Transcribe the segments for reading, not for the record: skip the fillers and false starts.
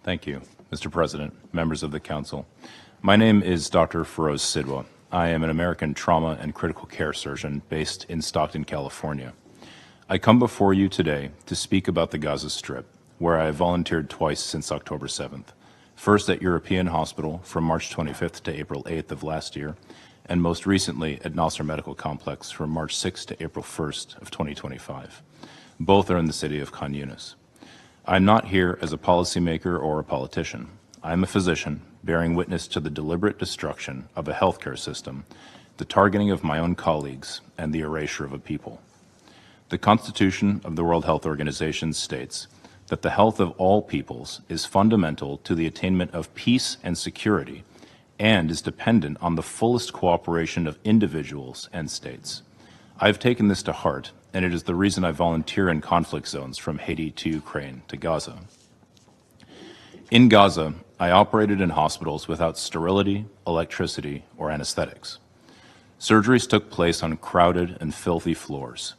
Thank you, Mr. President, members of the Council. My name is Dr. Feroz Sidwa. I am an American trauma and critical care surgeon based in Stockton, California. I come before you today to speak about the Gaza Strip, where I have volunteered twice since October 7th. First at European Hospital from March 25th to April 8th of last year, and most recently at Nasser Medical Complex from March 6th to April 1st of 2025. Both are in the city of Khan Yunis. I'm not here as a policymaker or a politician. I'm a physician bearing witness to the deliberate destruction of a healthcare system, the targeting of my own colleagues, and the erasure of a people. The Constitution of the World Health Organization states that the health of all peoples is fundamental to the attainment of peace and security and is dependent on the fullest cooperation of individuals and states. I've taken this to heart, and it is the reason I volunteer in conflict zones from Haiti to Ukraine to Gaza. In Gaza, I operated in hospitals without sterility, electricity, or anesthetics. Surgeries took place on crowded and filthy floors.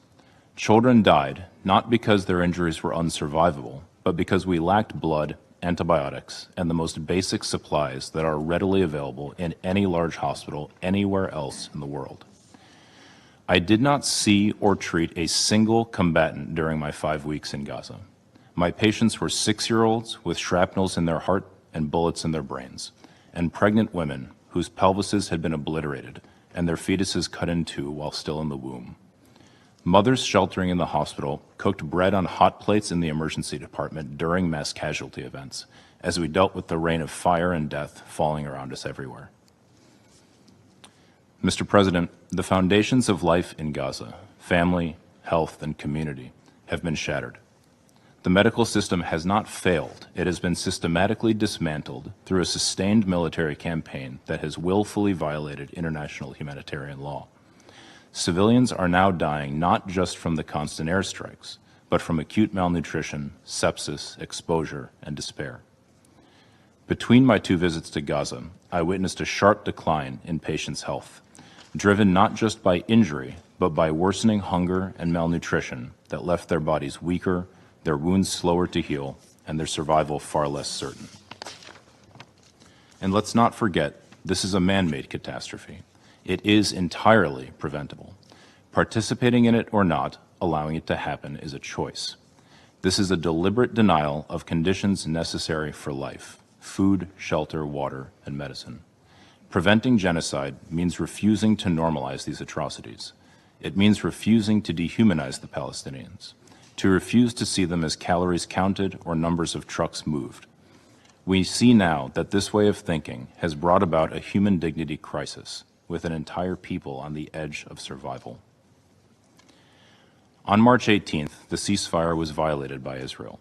Children died not because their injuries were unsurvivable, but because we lacked blood, antibiotics, and the most basic supplies that are readily available in any large hospital anywhere else in the world. I did not see or treat a single combatant during my 5 weeks in Gaza. My patients were 6-year-olds with shrapnels in their heart and bullets in their brains, and pregnant women whose pelvises had been obliterated and their fetuses cut in two while still in the womb. Mothers sheltering in the hospital cooked bread on hot plates in the emergency department during mass casualty events, as we dealt with the rain of fire and death falling around us everywhere. Mr. President, the foundations of life in Gaza, family, health, and community, have been shattered. The medical system has not failed. It has been systematically dismantled through a sustained military campaign that has willfully violated international humanitarian law. Civilians are now dying not just from the constant airstrikes, but from acute malnutrition, sepsis, exposure, and despair. Between my 2 visits to Gaza, I witnessed a sharp decline in patients' health, driven not just by injury, but by worsening hunger and malnutrition that left their bodies weaker, their wounds slower to heal, and their survival far less certain. And let's not forget, this is a man-made catastrophe. It is entirely preventable. Participating in it or not, allowing it to happen is a choice. This is a deliberate denial of conditions necessary for life: food, shelter, water, and medicine. Preventing genocide means refusing to normalize these atrocities. It means refusing to dehumanize the Palestinians, to refuse to see them as calories counted or numbers of trucks moved. We see now that this way of thinking has brought about a human dignity crisis, with an entire people on the edge of survival. On March 18th, the ceasefire was violated by Israel.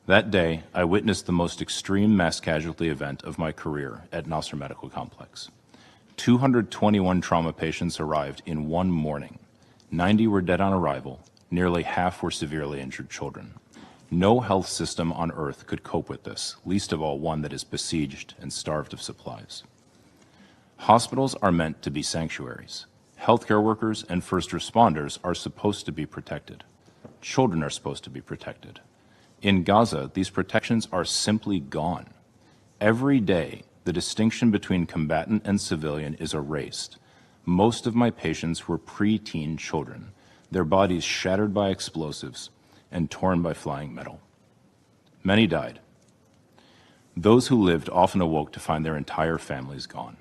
That day, I witnessed the most extreme mass casualty event of my career at Nasser Medical Complex. 221 trauma patients arrived in one morning. 90 were dead on arrival. Nearly half were severely injured children. No health system on earth could cope with this, least of all one that is besieged and starved of supplies. Hospitals are meant to be sanctuaries. Healthcare workers and first responders are supposed to be protected. Children are supposed to be protected. In Gaza, these protections are simply gone. Every day, the distinction between combatant and civilian is erased. Most of my patients were preteen children, their bodies shattered by explosives and torn by flying metal. Many died. Those who lived often awoke to find their entire families gone.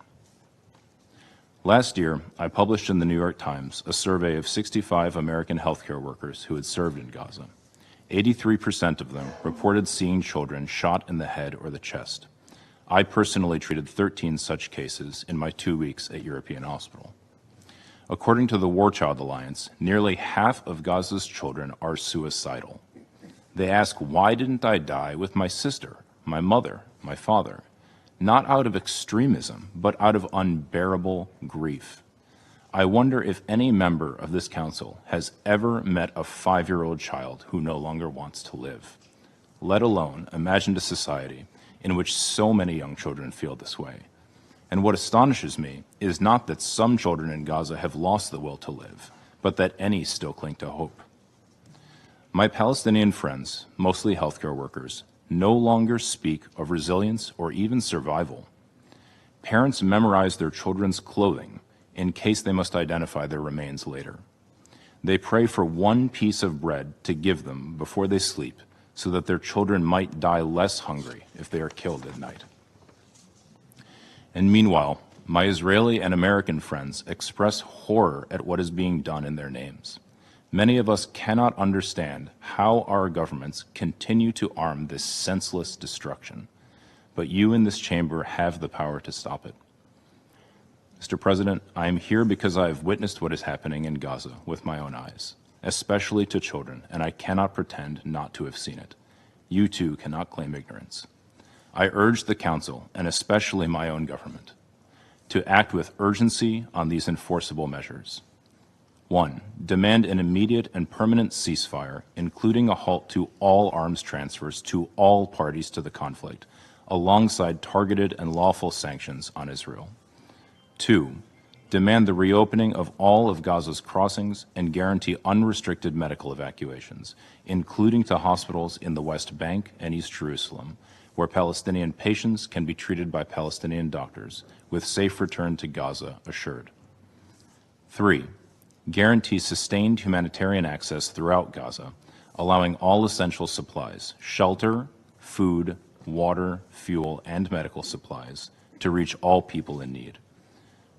Last year, I published in the New York Times a survey of 65 American healthcare workers who had served in Gaza. 83% of them reported seeing children shot in the head or the chest. I personally treated 13 such cases in my 2 weeks at European Hospital. According to the War Child Alliance, nearly half of Gaza's children are suicidal. They ask, why didn't I die with my sister, my mother, my father? Not out of extremism, but out of unbearable grief. I wonder if any member of this council has ever met a 5-year-old child who no longer wants to live, let alone imagined a society in which so many young children feel this way. And what astonishes me is not that some children in Gaza have lost the will to live, but that any still cling to hope. My Palestinian friends, mostly healthcare workers, no longer speak of resilience or even survival. Parents memorize their children's clothing in case they must identify their remains later. They pray for one piece of bread to give them before they sleep so that their children might die less hungry if they are killed at night. And meanwhile, my Israeli and American friends express horror at what is being done in their names. Many of us cannot understand how our governments continue to arm this senseless destruction, but you in this chamber have the power to stop it. Mr. President, I am here because I have witnessed what is happening in Gaza with my own eyes, especially to children, and I cannot pretend not to have seen it. You too cannot claim ignorance. I urge the Council, and especially my own government, to act with urgency on these enforceable measures. 1. Demand an immediate and permanent ceasefire, including a halt to all arms transfers to all parties to the conflict, alongside targeted and lawful sanctions on Israel. 2. Demand the reopening of all of Gaza's crossings and guarantee unrestricted medical evacuations, including to hospitals in the West Bank and East Jerusalem, where Palestinian patients can be treated by Palestinian doctors, with safe return to Gaza assured. 3. Guarantee sustained humanitarian access throughout Gaza, allowing all essential supplies, shelter, food, water, fuel, and medical supplies, to reach all people in need.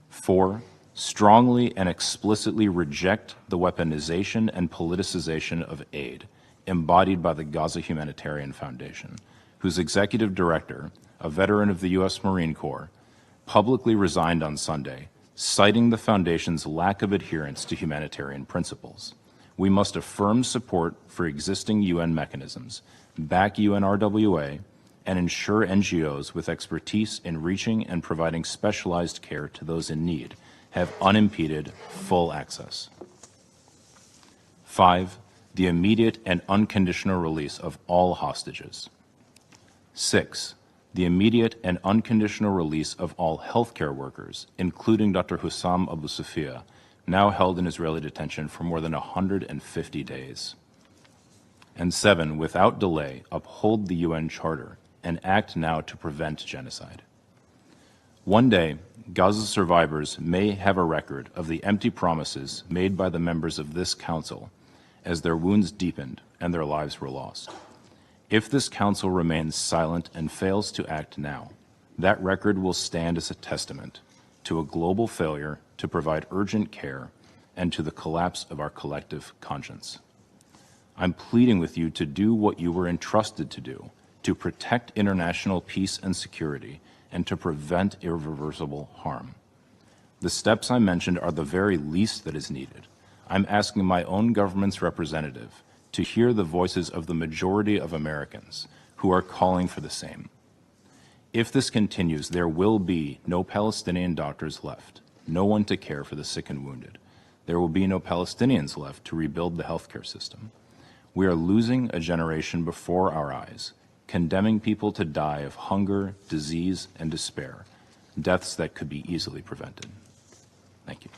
4. Strongly and explicitly reject the weaponization and politicization of aid embodied by the Gaza Humanitarian Foundation, whose executive director, a veteran of the U.S. Marine Corps, publicly resigned on Sunday, citing the Foundation's lack of adherence to humanitarian principles. We must affirm support for existing UN mechanisms, back UNRWA, and ensure NGOs with expertise in reaching and providing specialized care to those in need have unimpeded, full access. 5. The immediate and unconditional release of all hostages. 6. The immediate and unconditional release of all healthcare workers, including Dr. Hussam Abu Sufia, now held in Israeli detention for more than 150 days. And 7. Without delay, uphold the UN Charter and act now to prevent genocide. One day, Gaza survivors may have a record of the empty promises made by the members of this council as their wounds deepened and their lives were lost. If this council remains silent and fails to act now, that record will stand as a testament to a global failure to provide urgent care and to the collapse of our collective conscience. I'm pleading with you to do what you were entrusted to do, to protect international peace and security, and to prevent irreversible harm. The steps I mentioned are the very least that is needed. I'm asking my own government's representative to hear the voices of the majority of Americans who are calling for the same. If this continues, there will be no Palestinian doctors left, no one to care for the sick and wounded. There will be no Palestinians left to rebuild the healthcare system. We are losing a generation before our eyes, condemning people to die of hunger, disease, and despair, deaths that could be easily prevented. Thank you.